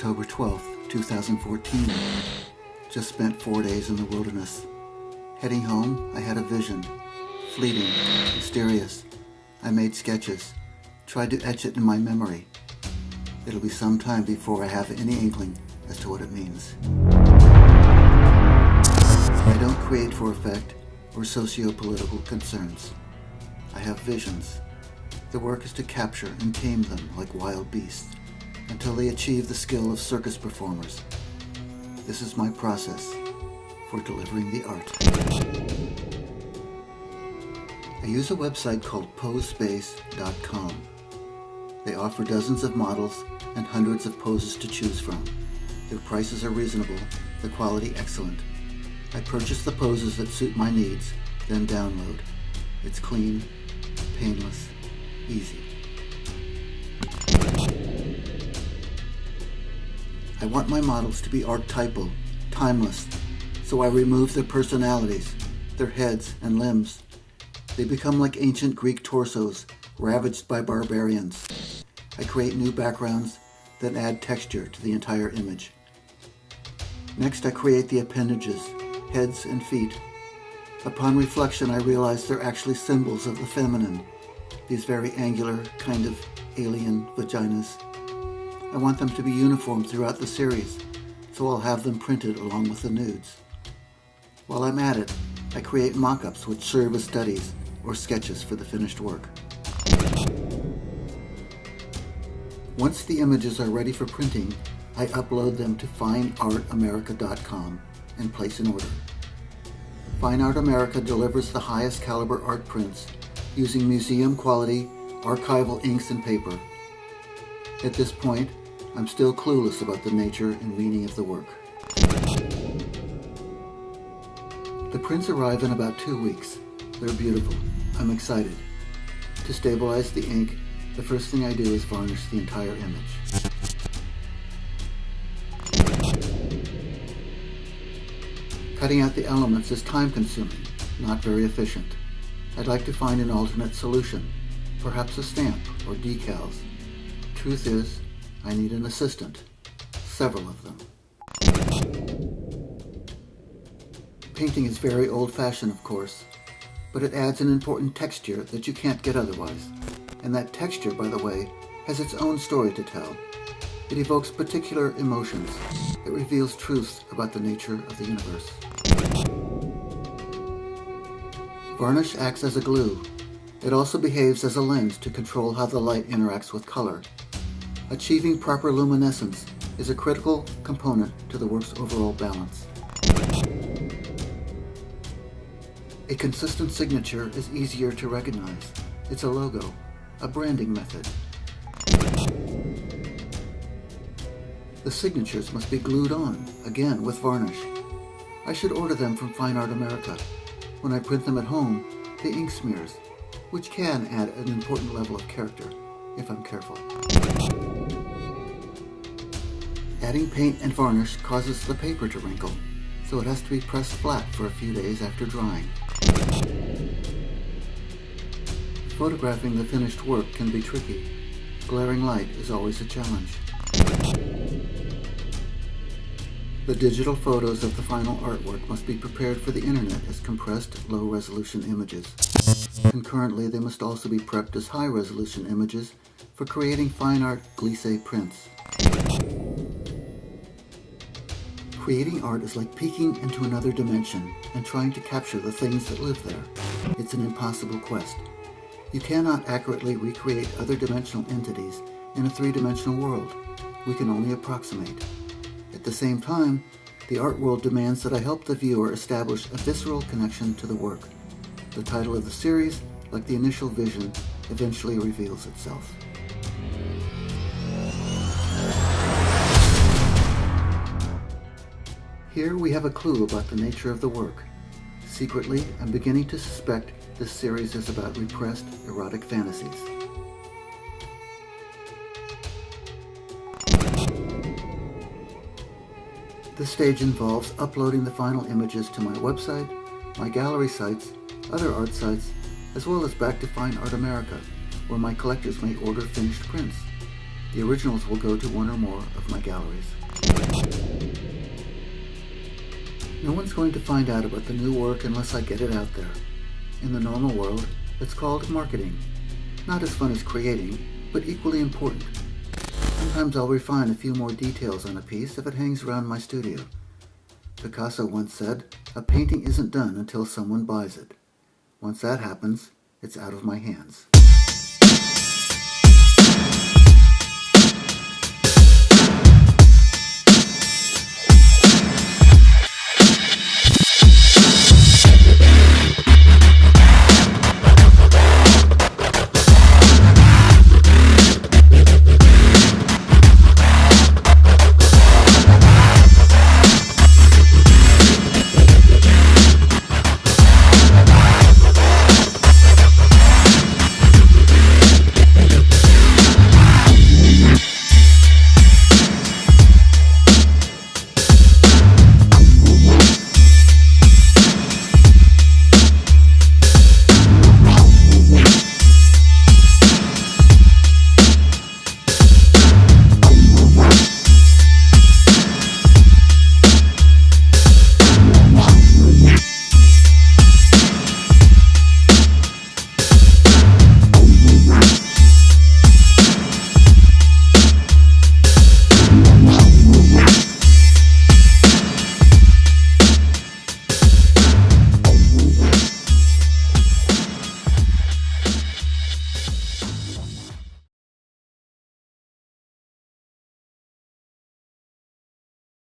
October 12th, 2014. Just spent 4 days in the wilderness. Heading home, I had a vision. Fleeting, mysterious. I made sketches, tried to etch it in my memory. It'll be some time before I have any inkling as to what it means. I don't create for effect or socio-political concerns. I have visions. The work is to capture and tame them like wild beasts until they achieve the skill of circus performers. This is my process for delivering the art. I use a website called posespace.com. They offer dozens of models and hundreds of poses to choose from. Their prices are reasonable, the quality excellent. I purchase the poses that suit my needs, then download. It's clean, painless, easy. I want my models to be archetypal, timeless, so I remove their personalities, their heads and limbs. They become like ancient Greek torsos, ravaged by barbarians. I create new backgrounds, then add texture to the entire image. Next, I create the appendages, heads and feet. Upon reflection, I realize they're actually symbols of the feminine, these very angular, kind of alien vaginas. I want them to be uniform throughout the series, so I'll have them printed along with the nudes. While I'm at it, I create mock-ups which serve as studies or sketches for the finished work. Once the images are ready for printing, I upload them to fineartamerica.com and place an order. Fine Art America delivers the highest caliber art prints using museum-quality, archival inks and paper. At this point, I'm still clueless about the nature and meaning of the work. The prints arrive in about 2 weeks. They're beautiful. I'm excited. To stabilize the ink, the first thing I do is varnish the entire image. Cutting out the elements is time-consuming, not very efficient. I'd like to find an alternate solution, perhaps a stamp or decals. Truth is, I need an assistant, several of them. Painting is very old-fashioned, of course, but it adds an important texture that you can't get otherwise. And that texture, by the way, has its own story to tell. It evokes particular emotions. It reveals truths about the nature of the universe. Varnish acts as a glue. It also behaves as a lens to control how the light interacts with color. Achieving proper luminescence is a critical component to the work's overall balance. A consistent signature is easier to recognize. It's a logo, a branding method. The signatures must be glued on, again with varnish. I should order them from Fine Art America. When I print them at home, the ink smears, which can add an important level of character, if I'm careful. Adding paint and varnish causes the paper to wrinkle, so it has to be pressed flat for a few days after drying. Photographing the finished work can be tricky. Glaring light is always a challenge. The digital photos of the final artwork must be prepared for the internet as compressed, low-resolution images. Concurrently, they must also be prepped as high-resolution images for creating fine art glissé prints. Creating art is like peeking into another dimension and trying to capture the things that live there. It's an impossible quest. You cannot accurately recreate other dimensional entities in a three-dimensional world. We can only approximate. At the same time, the art world demands that I help the viewer establish a visceral connection to the work. The title of the series, like the initial vision, eventually reveals itself. Here we have a clue about the nature of the work. Secretly, I'm beginning to suspect this series is about repressed erotic fantasies. This stage involves uploading the final images to my website, my gallery sites, other art sites, as well as back to Fine Art America, where my collectors may order finished prints. The originals will go to one or more of my galleries. No one's going to find out about the new work unless I get it out there. In the normal world, it's called marketing. Not as fun as creating, but equally important. Sometimes I'll refine a few more details on a piece if it hangs around my studio. Picasso once said, "A painting isn't done until someone buys it. Once that happens, it's out of my hands."